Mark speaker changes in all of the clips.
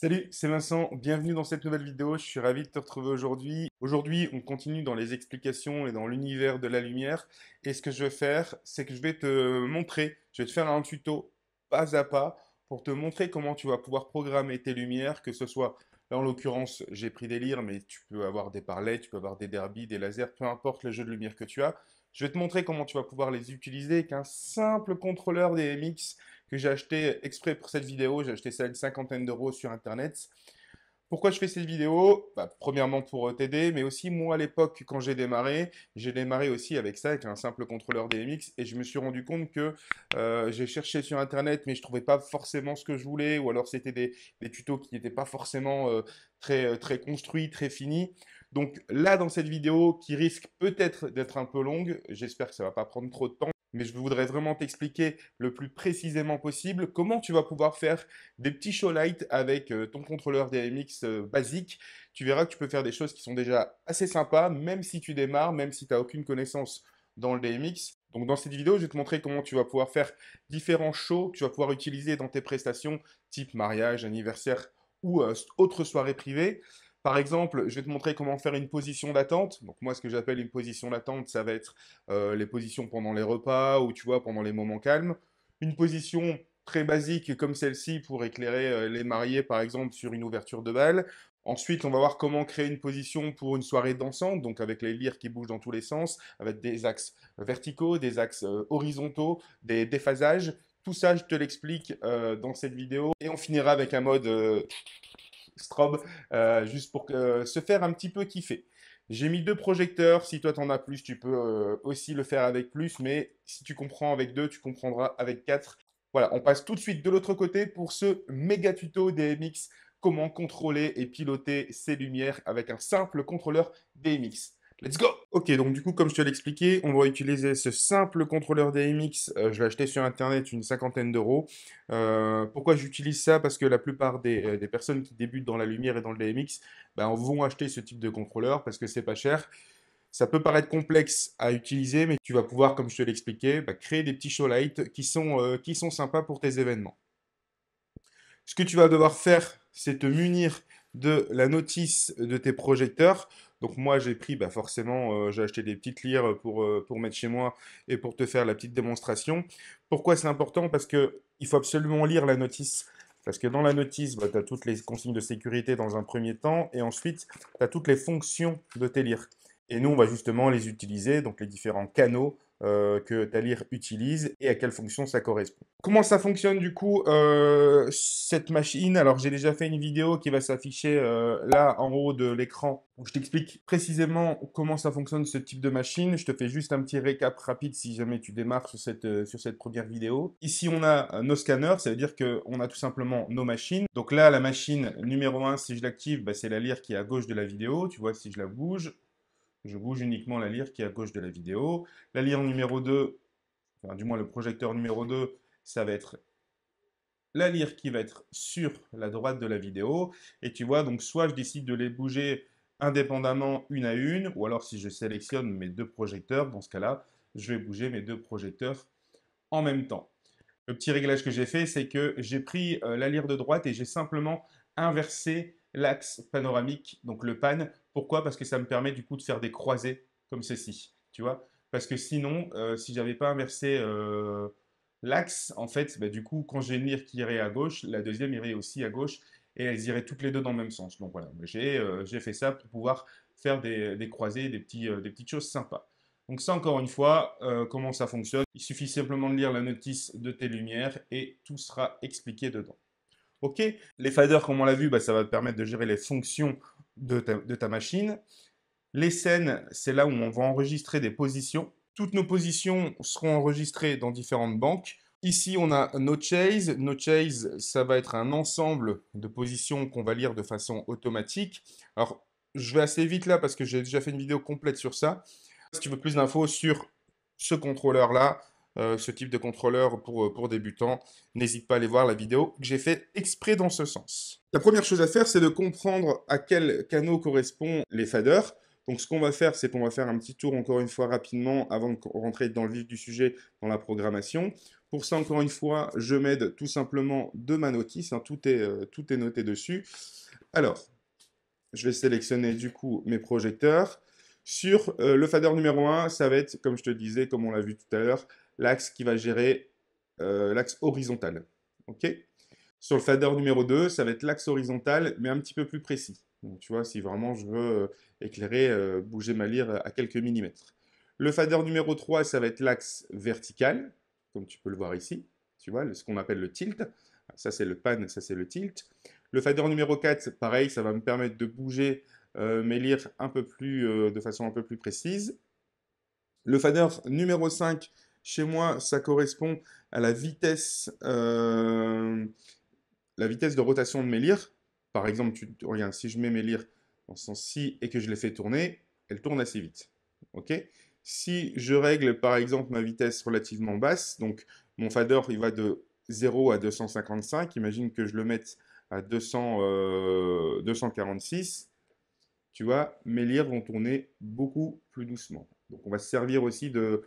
Speaker 1: Salut, c'est Vincent, bienvenue dans cette nouvelle vidéo, je suis ravi de te retrouver aujourd'hui. Aujourd'hui, on continue dans les explications et dans l'univers de la lumière. Et ce que je vais faire, c'est que je vais te montrer, je vais te faire un tuto pas à pas pour te montrer comment tu vas pouvoir programmer tes lumières, que ce soit, là en l'occurrence, j'ai pris des lyres, mais tu peux avoir des parallèles, tu peux avoir des derbies, des lasers, peu importe le jeu de lumière que tu as. Je vais te montrer comment tu vas pouvoir les utiliser avec un simple contrôleur DMX que j'ai acheté exprès pour cette vidéo. J'ai acheté ça à une cinquantaine d'euros sur Internet. Pourquoi je fais cette vidéo? Premièrement pour t'aider, mais aussi moi à l'époque quand j'ai démarré aussi avec ça, avec un simple contrôleur DMX, et je me suis rendu compte que j'ai cherché sur Internet, mais je trouvais pas forcément ce que je voulais, ou alors c'était des tutos qui n'étaient pas forcément très construits, très finis. Donc là, dans cette vidéo, qui risque peut-être d'être un peu longue, j'espère que ça va pas prendre trop de temps, mais je voudrais vraiment t'expliquer le plus précisément possible comment tu vas pouvoir faire des petits showlights avec ton contrôleur DMX basique. Tu verras que tu peux faire des choses qui sont déjà assez sympas, même si tu démarres, même si tu n'as aucune connaissance dans le DMX. Donc dans cette vidéo, je vais te montrer comment tu vas pouvoir faire différents shows que tu vas pouvoir utiliser dans tes prestations, type mariage, anniversaire ou autre soirée privée. Par exemple, je vais te montrer comment faire une position d'attente. Donc moi, ce que j'appelle une position d'attente, ça va être les positions pendant les repas ou tu vois, pendant les moments calmes. Une position très basique comme celle-ci pour éclairer les mariés, par exemple, sur une ouverture de bal. Ensuite, on va voir comment créer une position pour une soirée dansante, donc avec les lyres qui bougent dans tous les sens, avec des axes verticaux, des axes horizontaux, des déphasages. Tout ça, je te l'explique dans cette vidéo. Et on finira avec un mode strobe, juste pour se faire un petit peu kiffer. J'ai mis deux projecteurs. Si toi t'en as plus, tu peux aussi le faire avec plus. Mais si tu comprends avec deux, tu comprendras avec quatre. Voilà, on passe tout de suite de l'autre côté pour ce méga tuto DMX. Comment contrôler et piloter ces lumières avec un simple contrôleur DMX. Let's go! Ok, donc du coup, comme je te l'ai expliqué, on va utiliser ce simple contrôleur DMX. Je l'ai acheté sur Internet une cinquantaine d'euros. Pourquoi j'utilise ça? Parce que la plupart des personnes qui débutent dans la lumière et dans le DMX ben, vont acheter ce type de contrôleur parce que c'est pas cher. Ça peut paraître complexe à utiliser, mais tu vas pouvoir, comme je te l'ai expliqué, ben, créer des petits showlights qui sont sympas pour tes événements. Ce que tu vas devoir faire, c'est te munir de la notice de tes projecteurs. Donc moi, j'ai pris, bah forcément, j'ai acheté des petites lyres pour mettre chez moi et pour te faire la petite démonstration. Pourquoi c'est important? Parce que il faut absolument lire la notice. Parce que dans la notice, bah, tu as toutes les consignes de sécurité dans un premier temps, et ensuite, tu as toutes les fonctions de tes lyres. Et nous, on va justement les utiliser, donc les différents canaux que ta lyre utilise et à quelle fonction ça correspond. Comment ça fonctionne du coup cette machine? Alors j'ai déjà fait une vidéo qui va s'afficher là en haut de l'écran où je t'explique précisément comment ça fonctionne ce type de machine. Je te fais juste un petit récap rapide si jamais tu démarres sur cette première vidéo. Ici on a nos scanners, ça veut dire qu'on a tout simplement nos machines. Donc là la machine numéro 1, si je l'active, bah, c'est la lyre qui est à gauche de la vidéo. Tu vois, si je la bouge, je bouge uniquement la lyre qui est à gauche de la vidéo. La lyre numéro 2, enfin, du moins le projecteur numéro 2, ça va être la lyre qui va être sur la droite de la vidéo. Et tu vois, donc soit je décide de les bouger indépendamment une à une, ou alors si je sélectionne mes deux projecteurs, dans ce cas-là, je vais bouger mes deux projecteurs en même temps. Le petit réglage que j'ai fait, c'est que j'ai pris la lyre de droite et j'ai simplement inversé l'axe panoramique, donc le pan. Pourquoi? Parce que ça me permet du coup de faire des croisées comme ceci, tu vois. Parce que sinon, si j'avais pas inversé l'axe, en fait, bah, du coup, quand j'ai une lyre qui irait à gauche, la deuxième irait aussi à gauche et elles iraient toutes les deux dans le même sens. Donc voilà, j'ai fait ça pour pouvoir faire des croisées, des petites choses sympas. Donc ça, encore une fois, comment ça fonctionne? Il suffit simplement de lire la notice de tes lumières et tout sera expliqué dedans. Ok? Les faders, comme on l'a vu, bah, ça va te permettre de gérer les fonctions de ta machine. Les scènes, c'est là où on va enregistrer des positions. Toutes nos positions seront enregistrées dans différentes banques. Ici, on a No Chase. No Chase, ça va être un ensemble de positions qu'on va lire de façon automatique. Alors, je vais assez vite là parce que j'ai déjà fait une vidéo complète sur ça. Si tu veux plus d'infos sur ce contrôleur-là, ce type de contrôleur pour débutants, n'hésite pas à aller voir la vidéo que j'ai fait exprès dans ce sens. La première chose à faire, c'est de comprendre à quel canot correspondent les faders. Donc ce qu'on va faire, c'est qu'on va faire un petit tour encore une fois rapidement avant de rentrer dans le vif du sujet dans la programmation. Pour ça, encore une fois, je m'aide tout simplement de ma notice, hein, tout est noté dessus. Alors, je vais sélectionner du coup mes projecteurs. Sur le fader numéro 1, ça va être, comme je te disais, comme on l'a vu tout à l'heure, l'axe qui va gérer l'axe horizontal. Ok. Sur le fader numéro 2, ça va être l'axe horizontal, mais un petit peu plus précis. Donc, tu vois, si vraiment je veux éclairer, bouger ma lyre à quelques millimètres. Le fader numéro 3, ça va être l'axe vertical, comme tu peux le voir ici. Tu vois, ce qu'on appelle le tilt. Ça, c'est le pan, ça, c'est le tilt. Le fader numéro 4, pareil, ça va me permettre de bouger mes lyres un peu plus, de façon un peu plus précise. Le fader numéro 5, chez moi, ça correspond à la vitesse de rotation de mes lyres. Par exemple, regarde, si je mets mes lyres dans ce sens-ci et que je les fais tourner, elles tournent assez vite. Ok. Si je règle par exemple ma vitesse relativement basse, donc mon fader il va de 0 à 255, imagine que je le mette à 246, tu vois, mes lyres vont tourner beaucoup plus doucement. Donc on va se servir aussi de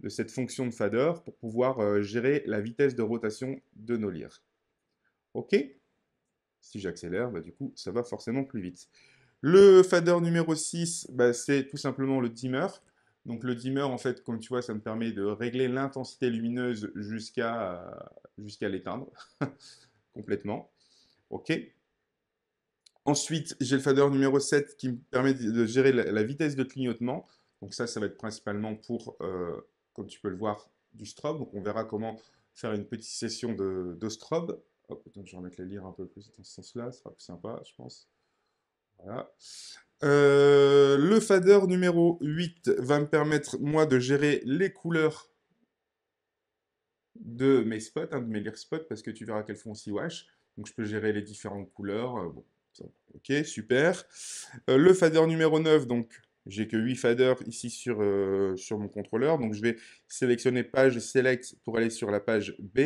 Speaker 1: cette fonction de fader pour pouvoir gérer la vitesse de rotation de nos lyres. Ok. Si j'accélère, bah, du coup, ça va forcément plus vite. Le fader numéro 6, bah, c'est tout simplement le dimmer. Donc le dimmer, en fait, comme tu vois, ça me permet de régler l'intensité lumineuse jusqu'à l'éteindre complètement. OK. Ensuite, j'ai le fader numéro 7 qui me permet de gérer la vitesse de clignotement. Donc ça va être principalement pour, comme tu peux le voir, du strobe. Donc on verra comment faire une petite session de strobe. Hop, attends, je vais remettre les lyres un peu plus dans ce sens-là, ce sera plus sympa, je pense. Voilà. Le fader numéro 8 va me permettre, moi, de gérer les couleurs de mes spots, hein, de mes leer spots, parce que tu verras qu'elles font aussi wash. Donc je peux gérer les différentes couleurs. Bon, ok, super. Le fader numéro 9, donc j'ai que 8 faders ici sur mon contrôleur. Donc je vais sélectionner page select pour aller sur la page B.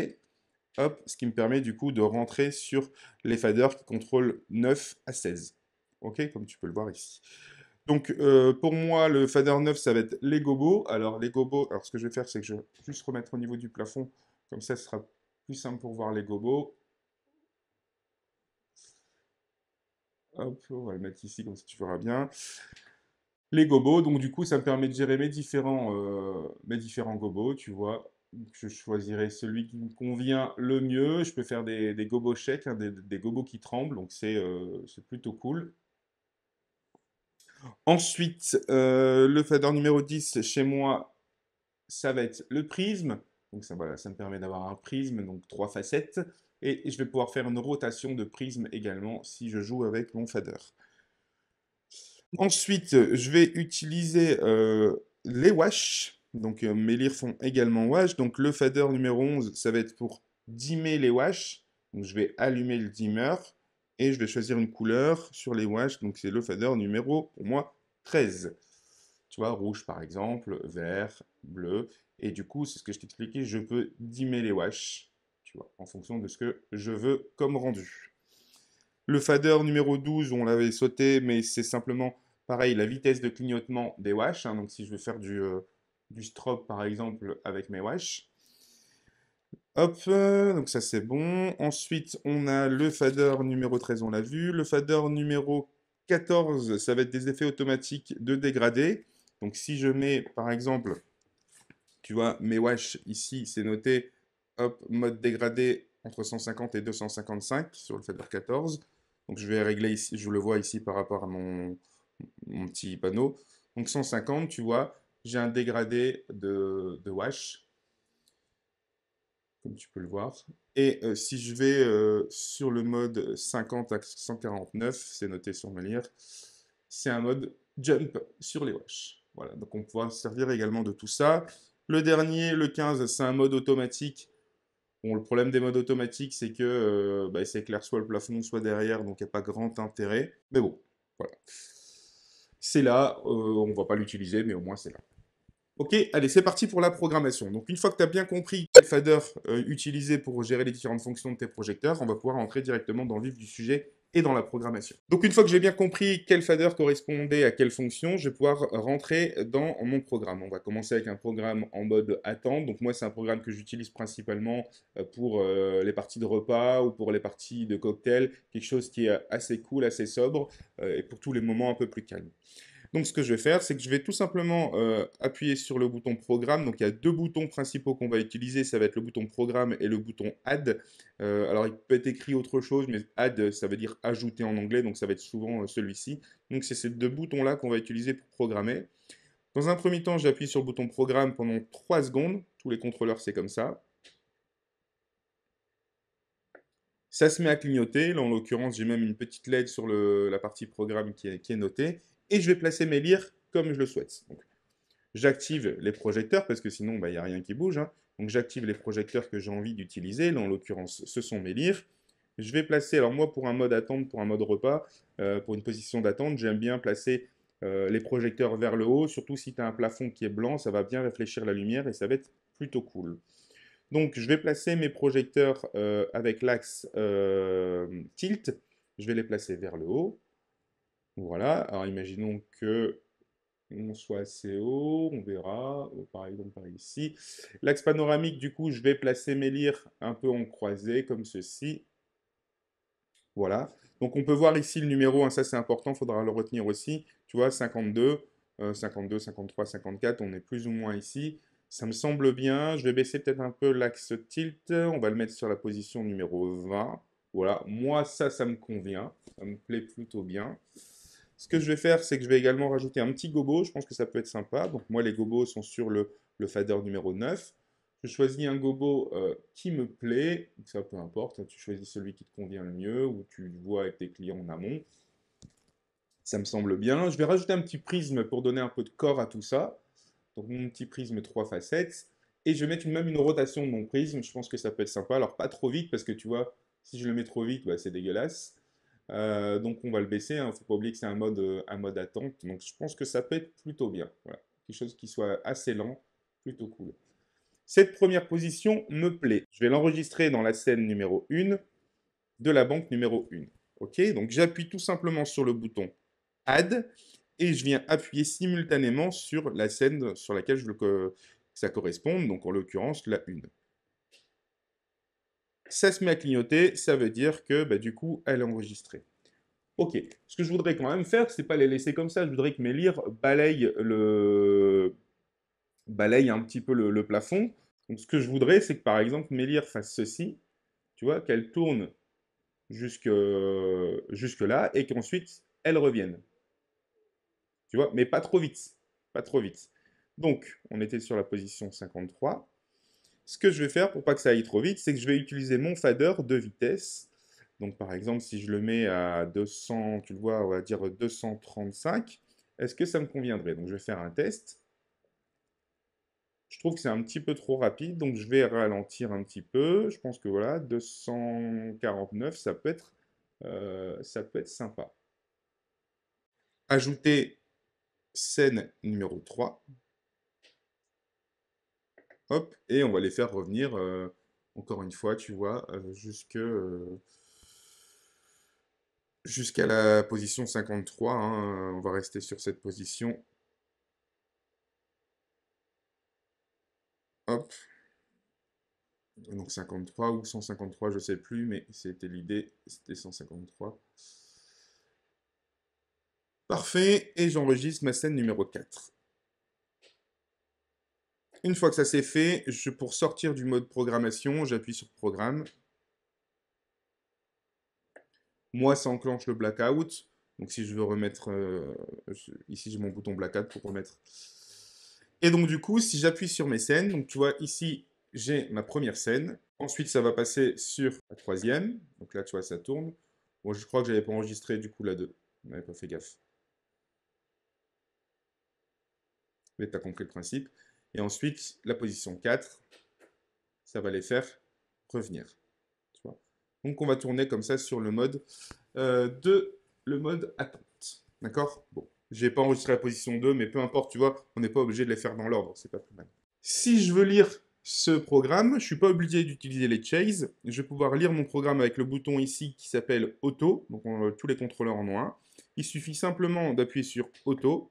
Speaker 1: Hop, ce qui me permet du coup de rentrer sur les faders qui contrôlent 9 à 16. Ok, comme tu peux le voir ici. Donc pour moi, le fader 9, ça va être les gobos. Alors les gobos, alors ce que je vais faire, c'est que je vais juste remettre au niveau du plafond. Comme ça, ce sera plus simple pour voir les gobos. Hop, on va le mettre ici, comme ça tu verras bien. Les gobos, donc du coup, ça me permet de gérer mes différents gobos, tu vois. Donc, je choisirai celui qui me convient le mieux. Je peux faire des gobos chèques, hein, des gobos qui tremblent, donc c'est plutôt cool. Ensuite, le fader numéro 10 chez moi, ça va être le prisme. Donc ça, voilà, ça me permet d'avoir un prisme, donc 3 facettes. Et je vais pouvoir faire une rotation de prisme également si je joue avec mon fader. Ensuite, je vais utiliser les wash. Donc mes lyres font également wash. Donc le fader numéro 11, ça va être pour dimmer les wash. Donc je vais allumer le dimmer et je vais choisir une couleur sur les wash. Donc c'est le fader numéro, pour moi, 13. Tu vois, rouge par exemple, vert, bleu. Et du coup, c'est ce que je t'expliquais, je peux dimmer les wash, tu vois, en fonction de ce que je veux comme rendu. Le fader numéro 12, on l'avait sauté, mais c'est simplement pareil, la vitesse de clignotement des wash, hein. Donc si je veux faire du strobe par exemple avec mes wash. Hop, donc ça c'est bon. Ensuite, on a le fader numéro 13, on l'a vu. Le fader numéro 14, ça va être des effets automatiques de dégradé. Donc si je mets par exemple, tu vois, mes wash ici, c'est noté, hop, mode dégradé entre 150 et 255 sur le fader 14. Donc je vais régler ici, je le vois ici par rapport à mon petit panneau. Donc 150, tu vois, j'ai un dégradé de wash, comme tu peux le voir. Et si je vais sur le mode 50 à 149, c'est noté sur ma lyre, c'est un mode jump sur les wash. Voilà, donc on pourra se servir également de tout ça. Le dernier, le 15, c'est un mode automatique. Bon, le problème des modes automatiques, c'est que bah, ça éclaire soit le plafond, soit derrière, donc il n'y a pas grand intérêt. Mais bon, voilà. C'est là, on ne va pas l'utiliser, mais au moins c'est là. Ok, allez, c'est parti pour la programmation. Donc une fois que tu as bien compris quel fader utiliser pour gérer les différentes fonctions de tes projecteurs, on va pouvoir entrer directement dans le vif du sujet et dans la programmation. Donc une fois que j'ai bien compris quel fader correspondait à quelle fonction, je vais pouvoir rentrer dans mon programme. On va commencer avec un programme en mode attente. Donc moi, c'est un programme que j'utilise principalement pour les parties de repas ou pour les parties de cocktail, quelque chose qui est assez cool, assez sobre, et pour tous les moments un peu plus calmes. Donc ce que je vais faire, c'est que je vais tout simplement appuyer sur le bouton programme. Donc il y a deux boutons principaux qu'on va utiliser, ça va être le bouton programme et le bouton add. Alors il peut être écrit autre chose, mais add ça veut dire ajouter en anglais, donc ça va être souvent celui-ci. Donc c'est ces deux boutons-là qu'on va utiliser pour programmer. Dans un premier temps, j'appuie sur le bouton programme pendant 3 secondes. Tous les contrôleurs, c'est comme ça. Ça se met à clignoter. Là, en l'occurrence, j'ai même une petite LED sur la partie programme qui est notée. Et je vais placer mes lyres comme je le souhaite. Donc, j'active les projecteurs parce que sinon, bah, il n'y a rien qui bouge, hein. Donc, j'active les projecteurs que j'ai envie d'utiliser. Là, en l'occurrence, ce sont mes lyres. Je vais placer, alors moi, pour un mode attente, pour un mode repas, pour une position d'attente, j'aime bien placer les projecteurs vers le haut. Surtout si tu as un plafond qui est blanc, ça va bien réfléchir la lumière et ça va être plutôt cool. Donc, je vais placer mes projecteurs avec l'axe tilt. Je vais les placer vers le haut. Voilà. Alors, imaginons que on soit assez haut. On verra. Par exemple, par ici. L'axe panoramique, du coup, je vais placer mes lyres un peu en croisée, comme ceci. Voilà. Donc, on peut voir ici le numéro, hein, ça c'est important, il faudra le retenir aussi. Tu vois, 52, 52, 53, 54, on est plus ou moins ici. Ça me semble bien. Je vais baisser peut-être un peu l'axe tilt. On va le mettre sur la position numéro 20. Voilà. Moi, ça me convient. Ça me plaît plutôt bien. Ce que je vais faire, c'est que je vais également rajouter un petit gobo. Je pense que ça peut être sympa. Donc, moi, les gobos sont sur le fader numéro 9. Je choisis un gobo qui me plaît, ça peu importe, tu choisis celui qui te convient le mieux ou tu vois avec tes clients en amont. Ça me semble bien. Je vais rajouter un petit prisme pour donner un peu de corps à tout ça. Donc mon petit prisme 3 facettes. Et je vais mettre même une rotation de mon prisme. Je pense que ça peut être sympa. Alors pas trop vite parce que tu vois, si je le mets trop vite, bah, c'est dégueulasse. Donc on va le baisser. Il ne faut pas oublier que c'est un mode attente. Donc je pense que ça peut être plutôt bien. Voilà. Quelque chose qui soit assez lent, plutôt cool. Cette première position me plaît. Je vais l'enregistrer dans la scène numéro 1 de la banque numéro 1. Ok, donc j'appuie tout simplement sur le bouton Add et je viens appuyer simultanément sur la scène sur laquelle je veux que ça corresponde, donc en l'occurrence la 1. Ça se met à clignoter, ça veut dire que bah, du coup elle est enregistrée. Ok, ce que je voudrais quand même faire, c'est pas les laisser comme ça, je voudrais que mes lyres balayent un petit peu le plafond. Donc ce que je voudrais, c'est que par exemple mes lyres fassent ceci, tu vois, qu'elles tournent jusque, jusque là et qu'ensuite elles reviennent. Tu vois, mais pas trop vite. Pas trop vite. Donc, on était sur la position 53. Ce que je vais faire pour pas que ça aille trop vite, c'est que je vais utiliser mon fader de vitesse. Donc, par exemple, si je le mets à 200, tu le vois, on va dire 235, est-ce que ça me conviendrait? Donc, je vais faire un test. Je trouve que c'est un petit peu trop rapide, donc je vais ralentir un petit peu. Je pense que voilà, 249, ça peut être sympa. Ajouter scène numéro 3. Hop, et on va les faire revenir, encore une fois, tu vois, jusqu'à la position 53, hein, on va rester sur cette position. Hop, donc 53 ou 153, je sais plus, mais c'était l'idée, c'était 153. Parfait, et j'enregistre ma scène numéro 4. Une fois que ça c'est fait, pour sortir du mode programmation, j'appuie sur Programme. Moi, ça enclenche le blackout. Donc si je veux remettre, ici j'ai mon bouton blackout pour remettre. Et donc du coup, si j'appuie sur mes scènes, donc tu vois ici j'ai ma première scène. Ensuite ça va passer sur la troisième. Donc là tu vois ça tourne. Bon, je crois que j'avais pas enregistré du coup la 2. On n'avait pas fait gaffe. Mais tu as compris le principe. Et ensuite la position 4, ça va les faire revenir. Tu vois. Donc on va tourner comme ça sur le mode le mode attente. D'accord? Bon. J'ai pas enregistré la position 2, mais peu importe, tu vois, on n'est pas obligé de les faire dans l'ordre, c'est pas plus mal. Si je veux lire Ce programme, je ne suis pas obligé d'utiliser les chase. Je vais pouvoir lire mon programme avec le bouton ici qui s'appelle Auto. Donc tous les contrôleurs en ont un. Il suffit simplement d'appuyer sur Auto,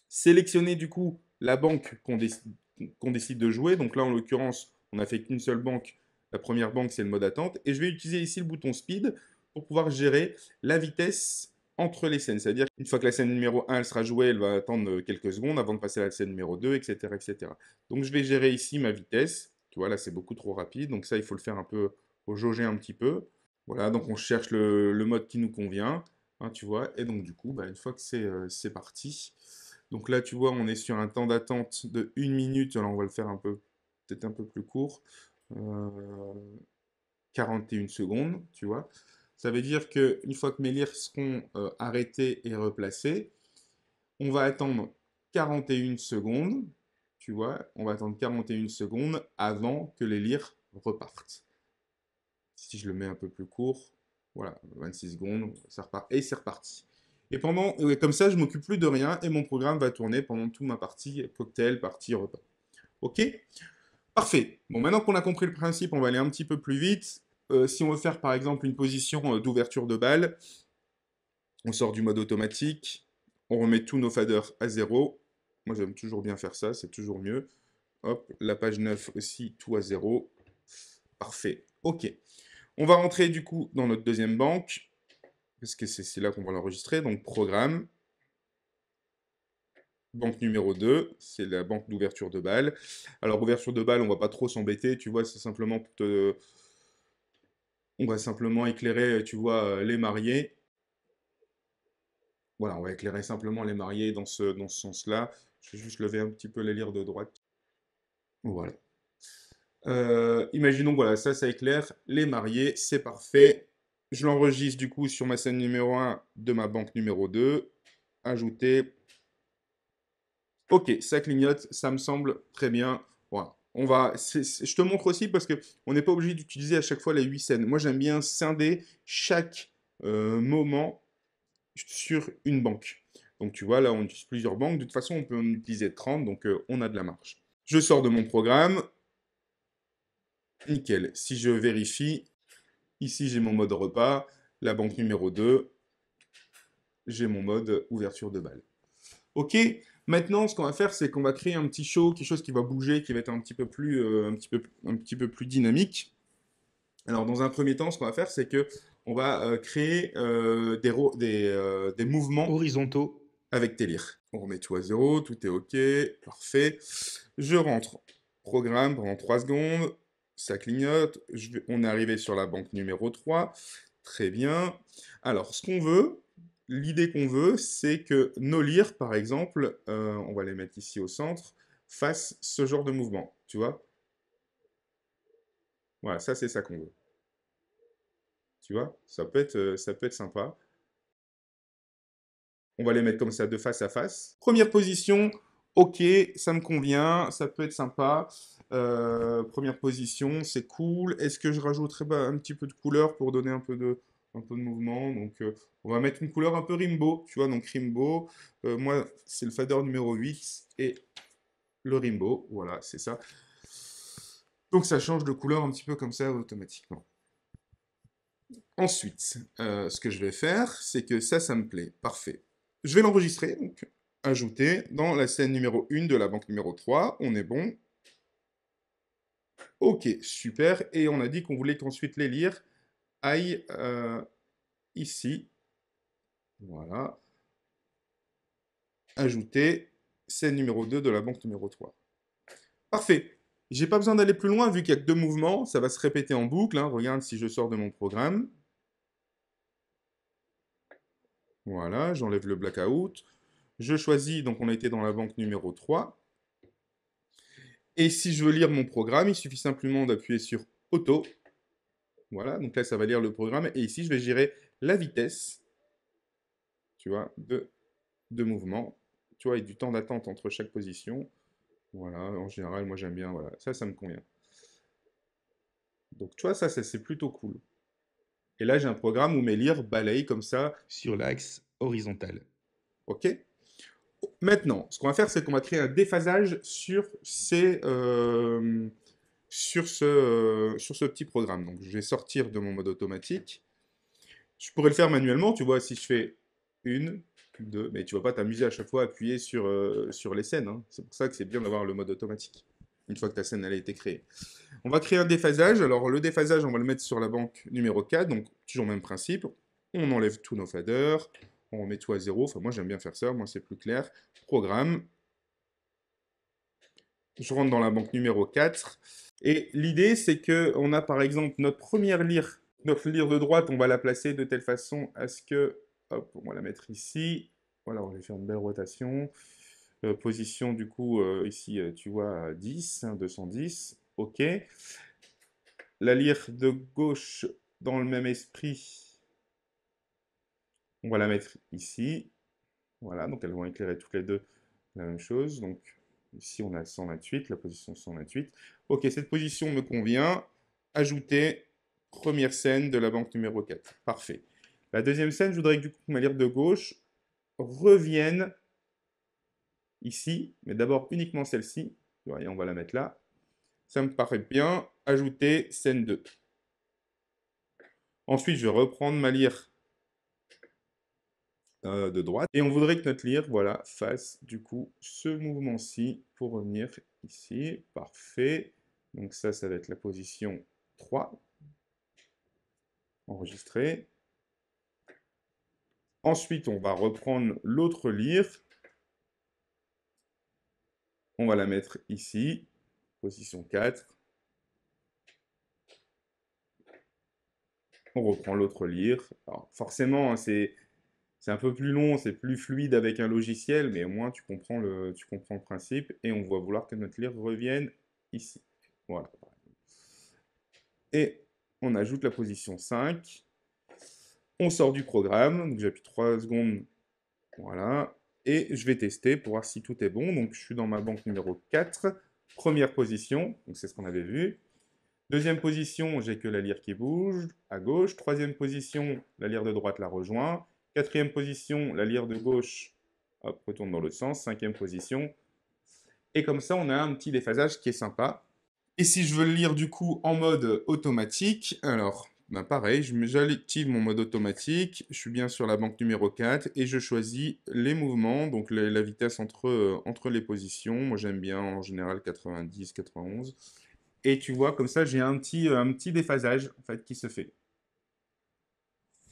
Speaker 1: sélectionner du coup la banque qu'on décide de jouer. Donc là, en l'occurrence, on n'a fait qu'une seule banque. La première banque, c'est le mode attente. Et je vais utiliser ici le bouton Speed pour pouvoir gérer la vitesse entre les scènes. C'est-à-dire qu'une fois que la scène numéro 1 elle sera jouée, elle va attendre quelques secondes avant de passer à la scène numéro 2, etc., etc. Donc je vais gérer ici ma vitesse. Tu vois, là, c'est beaucoup trop rapide. Donc ça, il faut le faire un peu, faut jauger un petit peu. Voilà, donc on cherche le mode qui nous convient. Hein, tu vois, et donc du coup, bah, une fois que c'est parti, donc là, tu vois, on est sur un temps d'attente de 1 minute. Alors, on va le faire peut-être un peu plus court. Euh, 41 secondes, tu vois. Ça veut dire qu'une fois que mes lyres seront arrêtés et replacés, on va attendre 41 secondes, tu vois. On va attendre 41 secondes avant que les lyres repartent. Si je le mets un peu plus court, voilà, 26 secondes, ça repart, et c'est reparti. Et comme ça, je m'occupe plus de rien et mon programme va tourner pendant toute ma partie cocktail, partie repas. Ok? Parfait. Bon, maintenant qu'on a compris le principe, on va aller un petit peu plus vite. Si on veut faire par exemple une position d'ouverture de balle, on sort du mode automatique, on remet tous nos faders à 0. Moi, j'aime toujours bien faire ça, c'est toujours mieux. Hop, la page 9 aussi, tout à 0. Parfait. Ok. On va rentrer du coup dans notre deuxième banque, parce que c'est là qu'on va l'enregistrer. Donc, programme, banque numéro 2, c'est la banque d'ouverture de balle. Alors, ouverture de balle, on va pas trop s'embêter, tu vois, c'est simplement pour te... On va simplement éclairer, tu vois, les mariés. Voilà, on va éclairer simplement les mariés dans ce sens-là. Je vais juste lever un petit peu les lyres de droite. Voilà. Imaginons, voilà, ça éclaire les mariés, c'est parfait. Je l'enregistre du coup sur ma scène numéro 1 de ma banque numéro 2. Ajouter. Ok, ça clignote, ça me semble très bien. Voilà. Je te montre aussi parce que on n'est pas obligé d'utiliser à chaque fois les 8 scènes. Moi, j'aime bien scinder chaque moment sur une banque. Donc, tu vois, là, on utilise plusieurs banques. De toute façon, on peut en utiliser 30, donc on a de la marge. Je sors de mon programme. Nickel. Si je vérifie, ici, j'ai mon mode repas. La banque numéro 2, j'ai mon mode ouverture de balle. Ok, maintenant ce qu'on va faire, c'est qu'on va créer un petit show, quelque chose qui va bouger, qui va être un petit peu plus, un petit peu plus dynamique. Alors dans un premier temps, ce qu'on va faire, c'est que on va créer des mouvements horizontaux avec tes lyres. On remet tout à 0, tout est ok, parfait. Je rentre programme pendant 3 secondes, ça clignote, on est arrivé sur la banque numéro 3, très bien. Alors ce qu'on veut, l'idée qu'on veut, c'est que nos lyres, par exemple, on va les mettre ici au centre, fassent ce genre de mouvement, tu vois. Voilà, ça c'est ça qu'on veut. Tu vois, ça peut être sympa. On va les mettre comme ça, de face à face. Première position, ok, ça me convient, ça peut être sympa. Première position, c'est cool. Est-ce que je rajouterais un petit peu de couleur pour donner un peu de mouvement? Donc, on va mettre une couleur un peu Rimbo, tu vois, donc Rimbo. Moi, c'est le fader numéro 8 et le Rimbo, voilà, c'est ça. Donc, ça change de couleur un petit peu comme ça automatiquement. Ensuite, ce que je vais faire, c'est que ça me plaît. Parfait. Je vais l'enregistrer, donc ajouter dans la scène numéro 1 de la banque numéro 3. On est bon. Ok, super. Et on a dit qu'on voulait qu'ensuite les lire aillent ici. Voilà. Ajouter scène numéro 2 de la banque numéro 3. Parfait. J'ai pas besoin d'aller plus loin vu qu'il n'y a que 2 mouvements. Ça va se répéter en boucle. Hein. Regarde si je sors de mon programme. Voilà, j'enlève le blackout. Je choisis, donc on a été dans la banque numéro 3. Et si je veux lire mon programme, il suffit simplement d'appuyer sur Auto. Voilà, donc là, ça va lire le programme. Et ici, je vais gérer la vitesse, tu vois, de mouvement. Tu vois, et du temps d'attente entre chaque position. Voilà, en général, moi, j'aime bien. Voilà, ça me convient. Donc, tu vois, ça c'est plutôt cool. Et là, j'ai un programme où mes lyres balayent comme ça sur l'axe horizontal. OK? Maintenant, ce qu'on va faire, c'est qu'on va créer un déphasage sur ce petit programme. Donc, je vais sortir de mon mode automatique. Je pourrais le faire manuellement, tu vois, si je fais une, deux, mais tu vas pas t'amuser à chaque fois à appuyer sur les scènes, hein. C'est pour ça que c'est bien d'avoir le mode automatique, une fois que ta scène elle a été créée. On va créer un déphasage. Alors, le déphasage, on va le mettre sur la banque numéro 4, donc toujours le même principe. On enlève tous nos faders, on remet tout à zéro. Enfin, moi, j'aime bien faire ça, moi, c'est plus clair. Programme. Je rentre dans la banque numéro 4. Et l'idée, c'est que on a par exemple notre première lyre, notre lyre de droite, on va la placer de telle façon à ce que, hop, on va la mettre ici. Voilà, on va faire une belle rotation. Position du coup, ici, tu vois, à 10, hein, 210. OK. La lyre de gauche, dans le même esprit, on va la mettre ici. Voilà, donc elles vont éclairer toutes les deux la même chose. Donc ici, on a 128, la position 128. Ok, cette position me convient. Ajouter première scène de la banque numéro 4. Parfait. La deuxième scène, je voudrais que du coup, ma lyre de gauche revienne ici, mais d'abord uniquement celle-ci. Voyez, on va la mettre là. Ça me paraît bien. Ajouter scène 2. Ensuite, je vais reprendre ma lyre de droite. Et on voudrait que notre lyre, voilà, fasse du coup ce mouvement-ci pour revenir ici. Parfait. Donc ça va être la position 3. Enregistré. Ensuite, on va reprendre l'autre lyre. On va la mettre ici. Position 4. On reprend l'autre lyre. Alors forcément, hein, c'est un peu plus long, c'est plus fluide avec un logiciel, mais au moins tu comprends le principe. Et on va vouloir que notre lyre revienne ici. Voilà. Et on ajoute la position 5. On sort du programme, donc j'appuie 3 secondes, voilà. Et je vais tester pour voir si tout est bon. Donc je suis dans ma banque numéro 4, première position, donc c'est ce qu'on avait vu. Deuxième position, j'ai que la lyre qui bouge à gauche. Troisième position, la lyre de droite la rejoint. Quatrième position, la lyre de gauche, hop, retourne dans l'autre sens. Cinquième position. Et comme ça, on a un petit déphasage qui est sympa. Et si je veux le lire du coup en mode automatique, alors ben pareil, j'active mon mode automatique, je suis bien sur la banque numéro 4 et je choisis les mouvements, donc la vitesse entre les positions. Moi j'aime bien en général 90, 91. Et tu vois, comme ça j'ai un petit déphasage en fait qui se fait.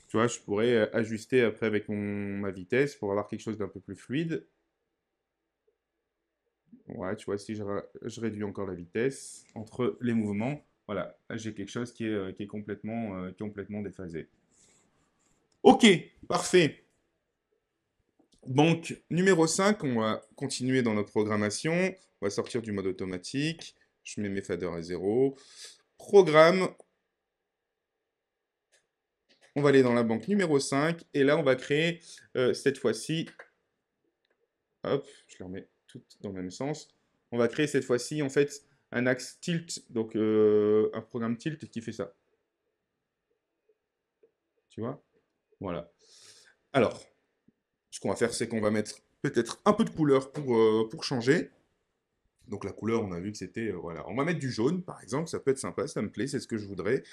Speaker 1: Tu vois, je pourrais ajuster après avec ma vitesse pour avoir quelque chose d'un peu plus fluide. Ouais, tu vois, si je réduis encore la vitesse entre les mouvements, voilà, là j'ai quelque chose qui est complètement déphasé. Ok, parfait. Donc, numéro 5, on va continuer dans notre programmation. On va sortir du mode automatique. Je mets mes faders à 0. Programme. On va aller dans la banque numéro 5. Et là, on va créer, cette fois-ci, hop, je les remets toutes dans le même sens. On va créer cette fois-ci, en fait, un axe tilt, donc un programme tilt qui fait ça. Tu vois? Voilà. Alors, ce qu'on va faire, c'est qu'on va mettre peut-être un peu de couleur pour changer. Donc la couleur, on a vu que c'était, voilà. On va mettre du jaune, par exemple, ça peut être sympa, ça me plaît, c'est ce que je voudrais.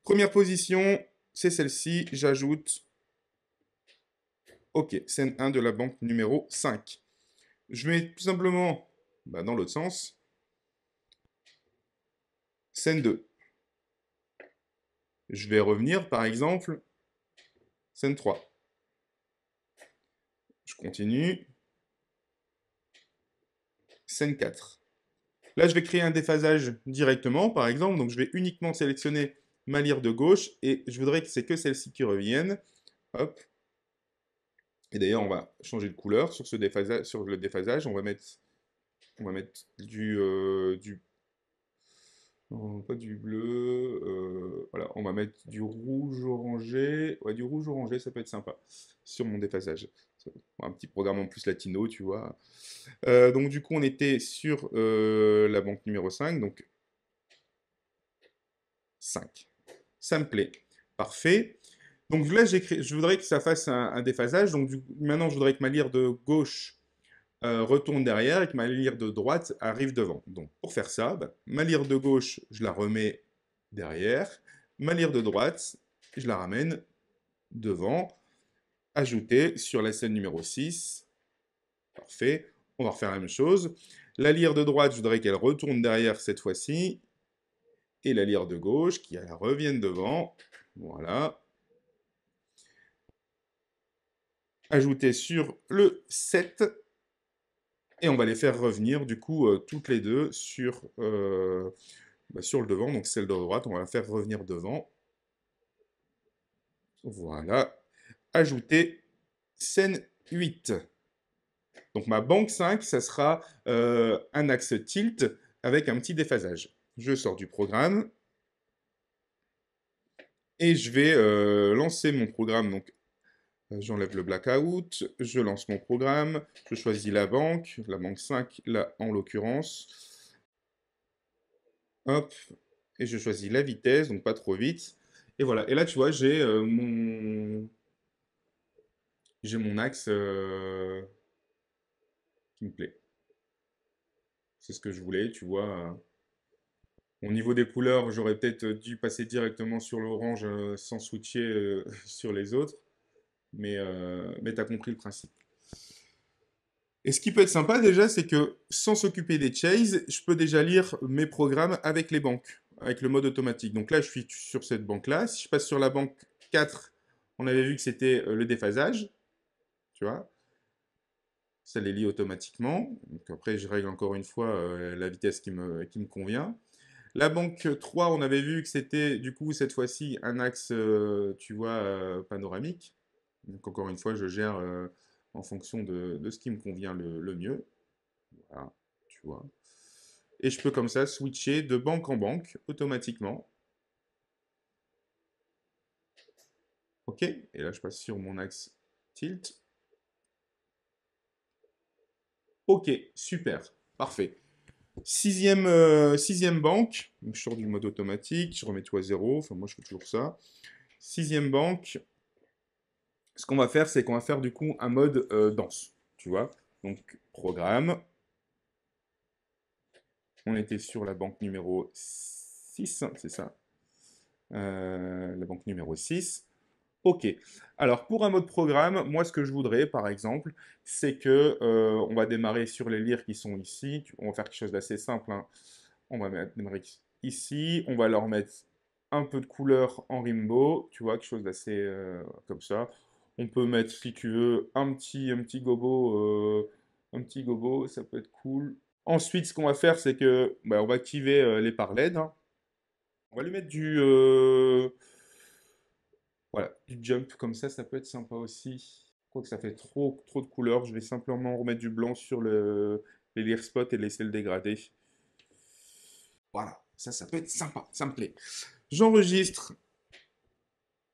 Speaker 1: Première position, c'est celle-ci, j'ajoute, ok, scène 1 de la banque numéro 5. Je mets tout simplement, bah, dans l'autre sens, scène 2. Je vais revenir, par exemple, scène 3. Je continue, scène 4. Là, je vais créer un déphasage directement, par exemple. Donc, je vais uniquement sélectionner ma lyre de gauche et je voudrais que c'est que celle-ci qui revienne. Hop. Et d'ailleurs, on va changer de couleur sur le déphasage. On va mettre non, pas du bleu. Voilà, on va mettre du rouge orangé. Ouais, du rouge orangé, ça peut être sympa sur mon déphasage. Un petit programme en plus latino, tu vois. Donc du coup, on était sur la banque numéro 5, donc 5. Ça me plaît. Parfait. Donc là, je voudrais que ça fasse un déphasage. Donc maintenant, je voudrais que ma lyre de gauche retourne derrière et que ma lyre de droite arrive devant. Donc pour faire ça, bah, ma lyre de gauche, je la remets derrière. Ma lyre de droite, je la ramène devant. Ajouter sur la scène numéro 6. Parfait. On va refaire la même chose. La lyre de droite, je voudrais qu'elle retourne derrière cette fois-ci. Et la lyre de gauche, qui revienne devant. Voilà. Ajouter sur le 7. Et on va les faire revenir, du coup, toutes les deux sur, sur le devant. Donc celle de droite, on va la faire revenir devant. Voilà. Ajouter scène 8. Donc ma banque 5, ça sera un axe tilt avec un petit déphasage. Je sors du programme et je vais lancer mon programme. Donc j'enlève le blackout, je lance mon programme, je choisis la banque 5 là en l'occurrence. Hop, et je choisis la vitesse, donc pas trop vite. Et voilà, et là tu vois, j'ai mon axe qui me plaît. C'est ce que je voulais, tu vois. Au niveau des couleurs, j'aurais peut-être dû passer directement sur l'orange sans switcher sur les autres, mais tu as compris le principe. Et ce qui peut être sympa déjà, c'est que sans s'occuper des chases, je peux déjà lire mes programmes avec les banques, avec le mode automatique. Donc là, je suis sur cette banque-là. Si je passe sur la banque 4, on avait vu que c'était le déphasage, tu vois. Ça les lit automatiquement. Donc après, je règle encore une fois la vitesse qui me convient. La banque 3, on avait vu que c'était du coup cette fois-ci un axe, tu vois, panoramique. Donc encore une fois, je gère en fonction de ce qui me convient le mieux. Voilà, tu vois. Et je peux comme ça switcher de banque en banque automatiquement. Ok, et là je passe sur mon axe tilt. Ok, super, parfait. Sixième banque, donc je sors du mode automatique, je remets tout à zéro, enfin moi je fais toujours ça. Sixième banque, ce qu'on va faire, c'est qu'on va faire du coup un mode danse, tu vois. Donc, programme. On était sur la banque numéro 6, c'est ça. La banque numéro 6. Ok. Alors, pour un mode programme, moi, ce que je voudrais, par exemple, c'est que on va démarrer sur les lyres qui sont ici. On va faire quelque chose d'assez simple, hein. On va démarrer ici. On va leur mettre un peu de couleur en rainbow, tu vois, quelque chose d'assez comme ça. On peut mettre, si tu veux, un petit gobo, ça peut être cool. Ensuite, ce qu'on va faire, c'est que bah, on va activer les par LED, hein. On va lui mettre voilà, du jump comme ça peut être sympa aussi. Je crois que ça fait trop de couleurs. Je vais simplement remettre du blanc sur les leer spots et laisser le dégrader. Voilà, ça peut être sympa, ça me plaît. J'enregistre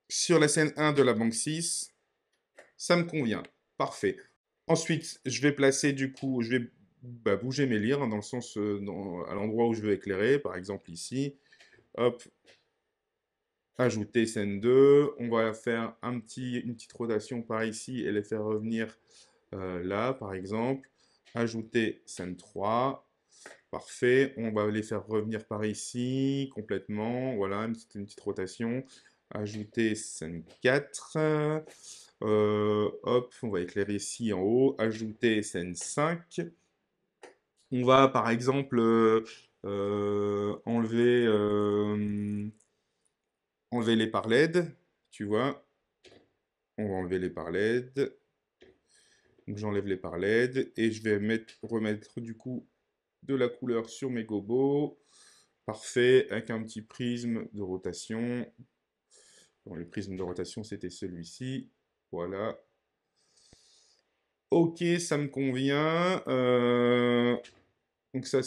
Speaker 1: sur la scène 1 de la banque 6. Ça me convient. Parfait. Ensuite, je vais placer du coup, je vais bouger mes lyres hein, dans le sens, à l'endroit où je veux éclairer, par exemple ici. Hop, ajouter scène 2. On va faire une petite rotation par ici et les faire revenir là, par exemple. Ajouter scène 3. Parfait. On va les faire revenir par ici complètement. Voilà, une petite rotation. Ajouter scène 4. Hop, on va éclairer ici en haut. Ajouter scène 5. On va par exemple enlever les par LED, tu vois. On va enlever les par LED. Donc j'enlève les par LED et je vais remettre du coup de la couleur sur mes gobos. Parfait, avec un petit prisme de rotation. Bon, le prisme de rotation, c'était celui-ci. Voilà. Ok, ça me convient. Donc ça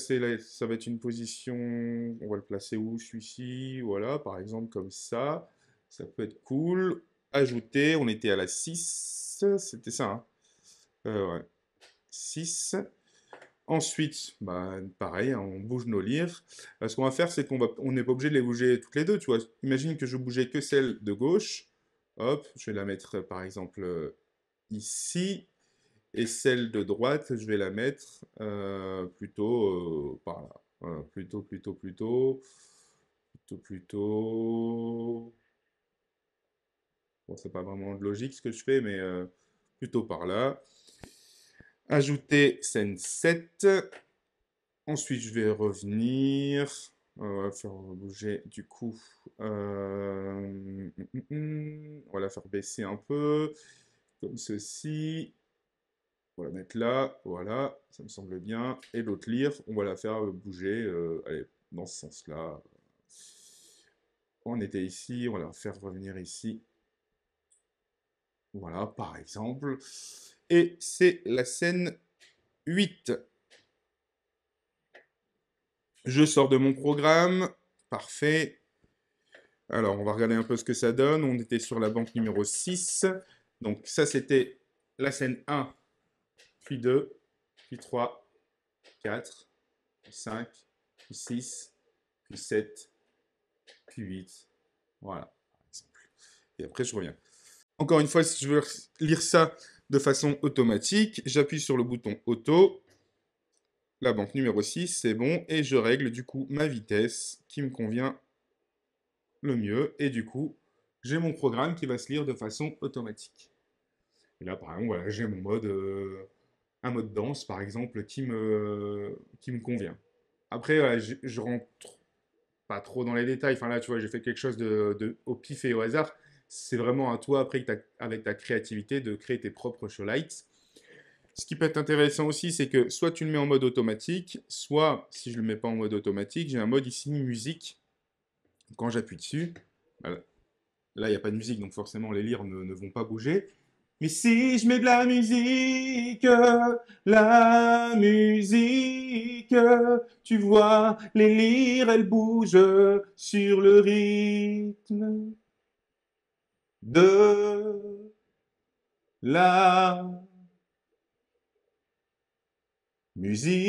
Speaker 1: va être une position. On va le placer où, celui-ci? Voilà, par exemple comme ça. Ça peut être cool. Ajouter, on était à la 6. C'était ça, hein? Ouais. 6. Ensuite, bah, pareil, hein, on bouge nos lyres. Ce qu'on va faire, c'est on n'est pas obligé de les bouger toutes les deux, tu vois. Imagine que je bougeais que celle de gauche. Hop, je vais la mettre par exemple ici. Et celle de droite, je vais la mettre plutôt par là. Voilà, plutôt. Bon, c'est pas vraiment de logique ce que je fais, mais plutôt par là. Ajouter scène 7. Ensuite, je vais revenir. On va faire bouger du coup. On va la faire baisser un peu, comme ceci. On va la mettre là, voilà, ça me semble bien. Et l'autre lyre, on va la faire bouger, allez, dans ce sens-là. On était ici, on va la faire revenir ici. Voilà, par exemple. Et c'est la scène 8. Je sors de mon programme. Parfait. Alors, on va regarder un peu ce que ça donne. On était sur la banque numéro 6. Donc, ça, c'était la scène 1, puis 2, puis 3, 4, puis 5, puis 6, puis 7, puis 8. Voilà, par exemple. Et après, je reviens. Encore une fois, si je veux lire ça de façon automatique, j'appuie sur le bouton Auto. La banque numéro 6, c'est bon. Et je règle du coup ma vitesse qui me convient le mieux. Et du coup, j'ai mon programme qui va se lire de façon automatique. Et là, par exemple, voilà, j'ai mon mode, un mode danse, par exemple, qui me convient. Après, voilà, je rentre pas trop dans les détails. Enfin là, tu vois, j'ai fait quelque chose au pif et au hasard. C'est vraiment à toi, après, avec ta créativité, de créer tes propres show lights. Ce qui peut être intéressant aussi, c'est que soit tu le mets en mode automatique, soit, si je ne le mets pas en mode automatique, j'ai un mode ici musique. Quand j'appuie dessus, voilà. Là, il n'y a pas de musique, donc forcément, les lyres ne vont pas bouger. Mais si je mets de la musique, tu vois, les lyres, elles bougent sur le rythme de la musique.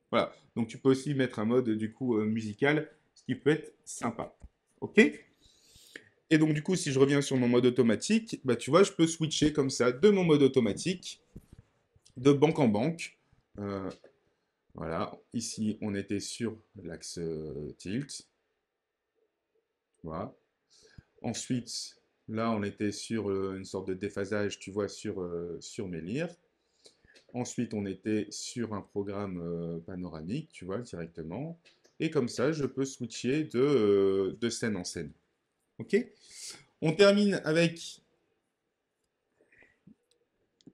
Speaker 1: Voilà, donc tu peux aussi mettre un mode du coup musical, ce qui peut être sympa. Ok? Et donc du coup, si je reviens sur mon mode automatique, bah tu vois, je peux switcher comme ça de mon mode automatique, de banque en banque. Euh, voilà, ici on était sur l'axe tilt. Voilà. Ensuite, là on était sur une sorte de déphasage, tu vois, sur mes lyres. Ensuite, on était sur un programme panoramique, tu vois, directement. Et comme ça, je peux switcher de scène en scène. Ok? On termine avec...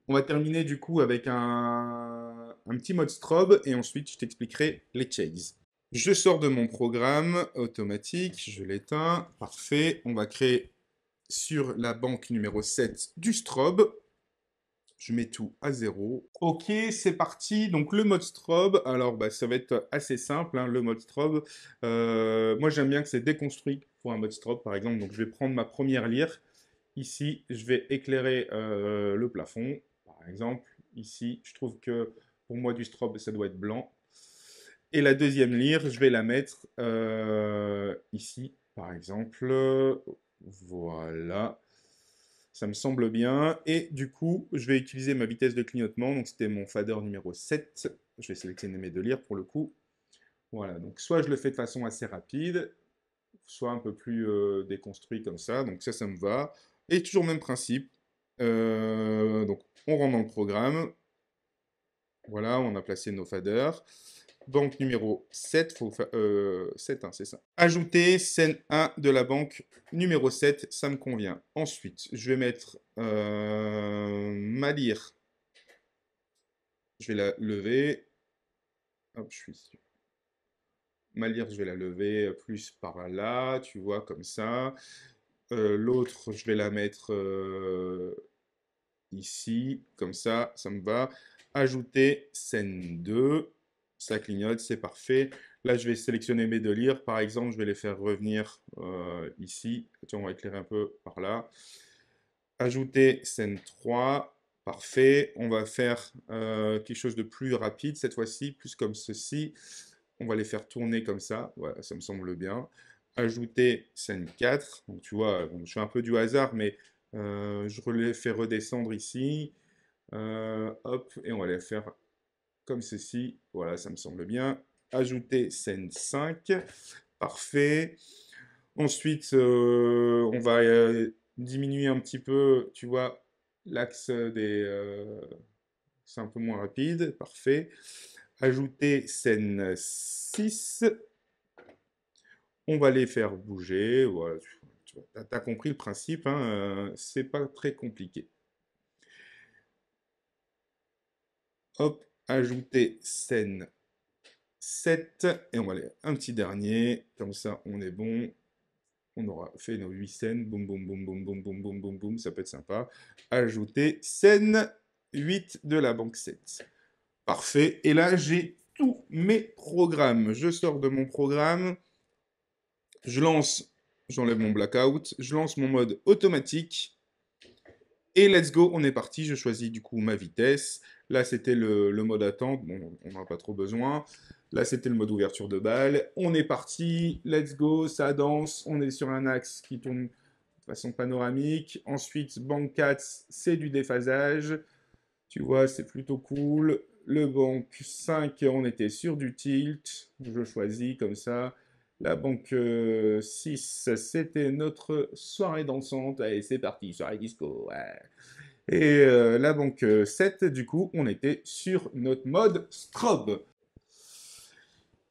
Speaker 1: On va terminer du coup avec un petit mode strobe et ensuite je t'expliquerai les chases. Je sors de mon programme automatique, je l'éteins, parfait. On va créer sur la banque numéro 7 du strobe. Je mets tout à 0. Ok, c'est parti. Donc le mode strobe, alors bah, ça va être assez simple, hein, le mode strobe. Moi j'aime bien que c'est déconstruit pour un mode strobe par exemple. Donc je vais prendre ma première lyre. Ici, je vais éclairer le plafond. Par exemple, ici, je trouve que pour moi du strobe, ça doit être blanc. Et la deuxième lyre, je vais la mettre ici, par exemple. Voilà. Ça me semble bien. Et du coup, je vais utiliser ma vitesse de clignotement. Donc, c'était mon fader numéro 7. Je vais sélectionner mes deux lyres pour le coup. Voilà. Donc, soit je le fais de façon assez rapide, soit un peu plus déconstruit comme ça. Donc, ça me va. Et toujours le même principe. Donc, on rentre dans le programme. Voilà, on a placé nos faders. Banque numéro 7, 7 hein, c'est ça. Ajouter scène 1 de la banque numéro 7, ça me convient. Ensuite, je vais mettre ma lyre. Je vais la lever. Hop, je suis sûr. Ma lyre, je vais la lever plus par là, tu vois, comme ça. L'autre, je vais la mettre ici, comme ça me va. Ajouter scène 2, ça clignote, c'est parfait. Là, je vais sélectionner mes deux lyres, par exemple, je vais les faire revenir ici. Tiens, on va éclairer un peu par là. Ajouter scène 3, parfait. On va faire quelque chose de plus rapide cette fois-ci, plus comme ceci. On va les faire tourner comme ça, voilà, ça me semble bien. ajouter scène 4. Donc tu vois, bon, je fais un peu du hasard, mais je les fais redescendre ici. Hop, et on va les faire comme ceci. Voilà, ça me semble bien. Ajouter scène 5. Parfait. Ensuite, on va diminuer un petit peu, tu vois, l'axe des... c'est un peu moins rapide. Parfait. Ajouter scène 6. On va les faire bouger. Voilà, tu as compris le principe, hein, c'est pas très compliqué. Hop, ajouter scène 7. Et on va aller un petit dernier. Comme ça, on est bon. On aura fait nos 8 scènes. Boum, boum, boum, boum, boum, boum, boum, boum, boum. Ça peut être sympa. Ajouter scène 8 de la banque 7. Parfait. Et là, j'ai tous mes programmes. Je sors de mon programme. Je lance, j'enlève mon blackout. Je lance mon mode automatique. Et let's go, on est parti. Je choisis du coup ma vitesse. Là, c'était le mode attente. Bon, on n'en a pas trop besoin. Là, c'était le mode ouverture de balle. On est parti. Let's go, ça danse. On est sur un axe qui tourne de façon panoramique. Ensuite, bank 4, c'est du déphasage. Tu vois, c'est plutôt cool. Le bank 5, on était sur du tilt. Je choisis comme ça. La banque 6, c'était notre soirée dansante. Allez, c'est parti, soirée disco. Ouais. Et la banque 7, du coup, on était sur notre mode strobe.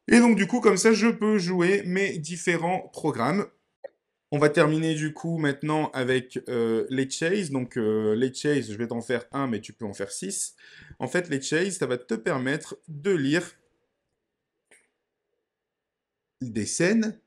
Speaker 1: Et donc, du coup, comme ça, je peux jouer mes différents programmes. On va terminer du coup maintenant avec les chases. Donc les chases, je vais t'en faire un, mais tu peux en faire 6. En fait, les chases, ça va te permettre de lire des scènes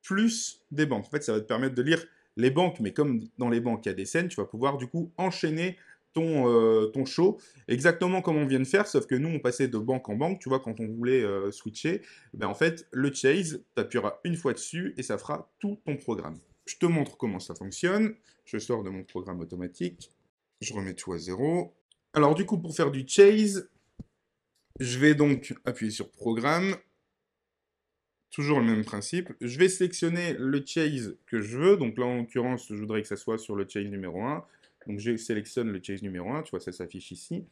Speaker 1: plus des banques. En fait, ça va te permettre de lire les banques, mais comme dans les banques, il y a des scènes, tu vas pouvoir du coup enchaîner ton show, exactement comme on vient de faire, sauf que nous, on passait de banque en banque, tu vois, quand on voulait switcher, ben, en fait, le chase, tu appuieras une fois dessus et ça fera tout ton programme. Je te montre comment ça fonctionne. Je sors de mon programme automatique. Je remets tout à zéro. Alors du coup, pour faire du chase, je vais donc appuyer sur programme. Toujours le même principe. Je vais sélectionner le chase que je veux. Donc là, en l'occurrence, je voudrais que ça soit sur le chase numéro 1. Donc je sélectionne le chase numéro 1. Tu vois, ça s'affiche ici.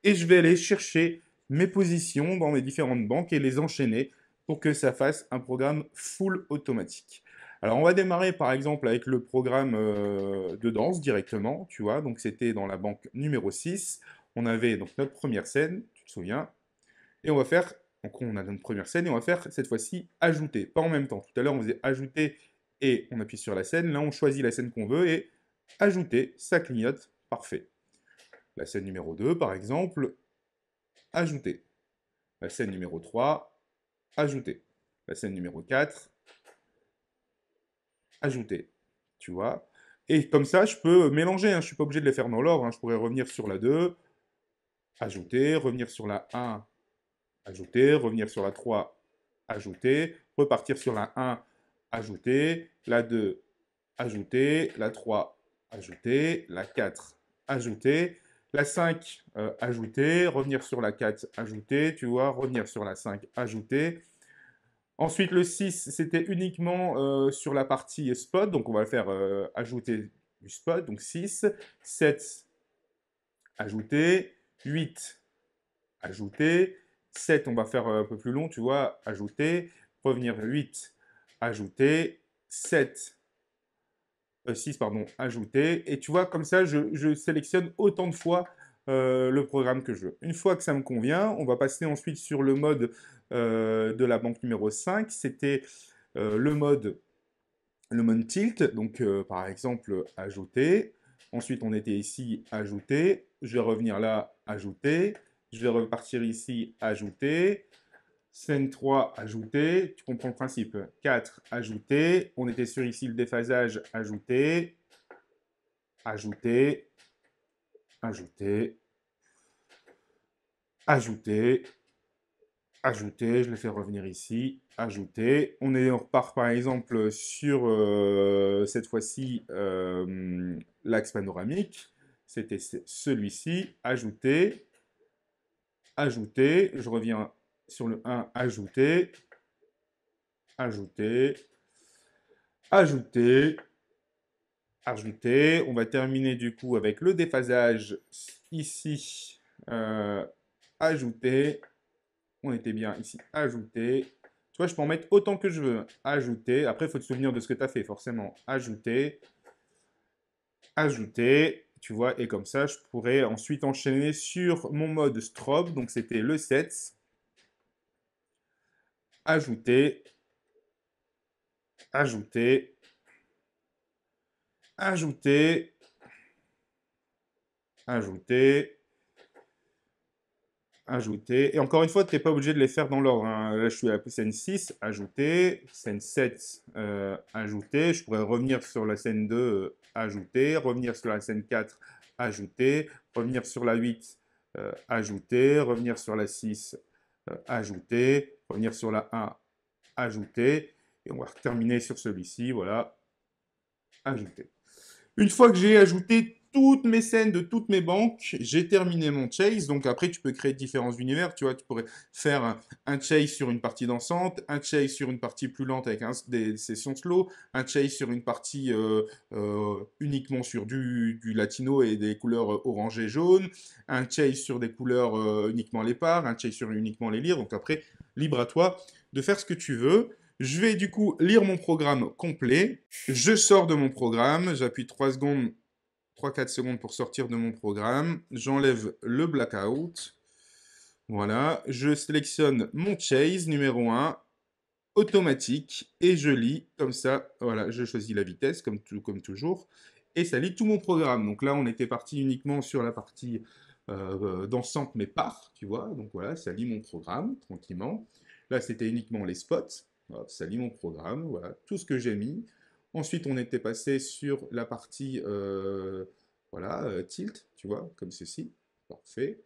Speaker 1: Et je vais aller chercher mes positions dans mes différentes banques et les enchaîner pour que ça fasse un programme full automatique. Alors on va démarrer par exemple avec le programme de danse directement, tu vois, donc c'était dans la banque numéro 6, on avait donc notre première scène, tu te souviens, et on va faire, donc on a notre première scène et on va faire cette fois-ci ajouter, pas en même temps, tout à l'heure on faisait ajouter et on appuie sur la scène, là on choisit la scène qu'on veut et ajouter, ça clignote, parfait. La scène numéro 2 par exemple, ajouter. La scène numéro 3, ajouter. La scène numéro 4, ajouter. Tu vois. Et comme ça, je peux mélanger, hein. Je ne suis pas obligé de les faire dans l'ordre, hein. Je pourrais revenir sur la 2, ajouter, revenir sur la 1, ajouter, revenir sur la 3, ajouter, repartir sur la 1, ajouter, la 2, ajouter, la 3, ajouter, la 4, ajouter, la 5, ajouter, revenir sur la 4, ajouter, tu vois, revenir sur la 5, ajouter. Ensuite, le 6, c'était uniquement sur la partie spot, donc on va faire ajouter du spot, donc 6, 7, ajouter, 8, ajouter, 7, on va faire un peu plus long, tu vois, ajouter, revenir 8, ajouter, 7, 6, pardon, ajouter, et tu vois, comme ça, je sélectionne autant de fois le programme que je veux. Une fois que ça me convient, on va passer ensuite sur le mode de la banque numéro 5, c'était le mode tilt, donc par exemple, ajouter, ensuite on était ici, ajouter, je vais revenir là, ajouter, je vais repartir ici, ajouter, scène 3, ajouter, tu comprends le principe. 4, ajouter, on était sur ici le déphasage, ajouter, ajouter, ajouter, ajouter, ajouter, je le fais revenir ici, ajouter. On repart par exemple sur cette fois-ci l'axe panoramique, c'était celui-ci, ajouter, ajouter, je reviens sur le 1, ajouter, ajouter, ajouter, ajouter. On va terminer du coup avec le déphasage ici. Ajouter. On était bien ici. Ajouter. Tu vois, je peux en mettre autant que je veux. Ajouter. Après, il faut te souvenir de ce que tu as fait, forcément. Ajouter. Ajouter. Tu vois, et comme ça, je pourrais ensuite enchaîner sur mon mode strobe. Donc, c'était le 7. Ajouter. Ajouter. Ajouter. Ajouter. Ajouter. Et encore une fois, tu n'es pas obligé de les faire dans l'ordre, hein. Là, je suis à la scène 6, ajouter. Scène 7, ajouter. Je pourrais revenir sur la scène 2, ajouter. Revenir sur la scène 4, ajouter. Revenir sur la 8, ajouter. Revenir sur la 6, ajouter. Revenir sur la 1, ajouter. Et on va terminer sur celui-ci, voilà, ajouter. Une fois que j'ai ajouté toutes mes scènes de toutes mes banques, j'ai terminé mon chase. Donc après, tu peux créer différents univers. Tu vois, tu pourrais faire un chase sur une partie dansante, un chase sur une partie plus lente avec des sessions slow, un chase sur une partie uniquement sur du latino et des couleurs orange et jaune, un chase sur des couleurs uniquement les parts, un chase sur uniquement les lyres. Donc après, libre à toi de faire ce que tu veux. Je vais du coup lire mon programme complet. Je sors de mon programme, j'appuie 3 secondes, 3-4 secondes pour sortir de mon programme. J'enlève le blackout. Voilà, je sélectionne mon chase numéro 1, automatique, et je lis comme ça. Voilà, je choisis la vitesse comme toujours, et ça lit tout mon programme. Donc là, on était parti uniquement sur la partie dansante mais par, tu vois. Donc voilà, ça lit mon programme tranquillement. Là, c'était uniquement les spots. Hop, ça lit mon programme, voilà, tout ce que j'ai mis. Ensuite, on était passé sur la partie voilà, tilt, tu vois, comme ceci. Parfait.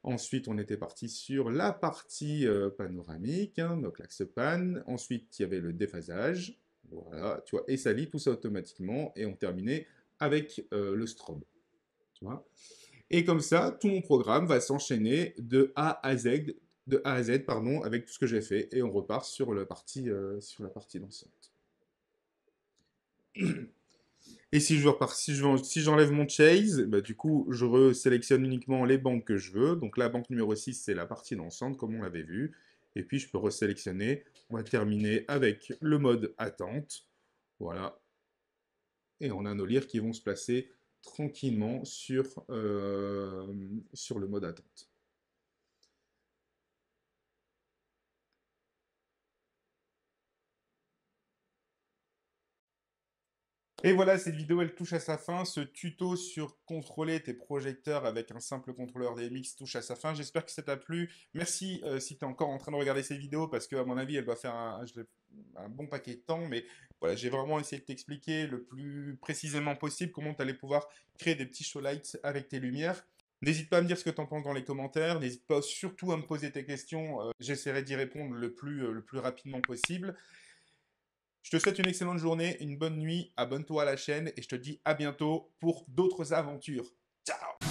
Speaker 1: Ensuite, on était parti sur la partie panoramique, hein, donc l'axe pan. Ensuite, il y avait le déphasage. Voilà, tu vois, et ça lit tout ça automatiquement. Et on terminait avec le strobe. Tu vois. Et comme ça, tout mon programme va s'enchaîner de A à Z, pardon, avec tout ce que j'ai fait. Et on repart sur la partie dansante. Et si j'enlève mon chase, bah, du coup, je resélectionne uniquement les banques que je veux. Donc la banque numéro 6, c'est la partie dansante, comme on l'avait vu. Et puis je peux resélectionner. On va terminer avec le mode attente. Voilà. Et on a nos lyres qui vont se placer tranquillement sur le mode attente. Et voilà, cette vidéo, elle touche à sa fin. Ce tuto sur contrôler tes projecteurs avec un simple contrôleur DMX touche à sa fin. J'espère que ça t'a plu. Merci si tu es encore en train de regarder cette vidéo parce qu'à mon avis, elle va faire un bon paquet de temps. Mais voilà, j'ai vraiment essayé de t'expliquer le plus précisément possible comment tu allais pouvoir créer des petits showlights avec tes lumières. N'hésite pas à me dire ce que tu en penses dans les commentaires. N'hésite pas surtout à me poser tes questions. J'essaierai d'y répondre le plus rapidement possible. Je te souhaite une excellente journée, une bonne nuit, abonne-toi à la chaîne et je te dis à bientôt pour d'autres aventures. Ciao!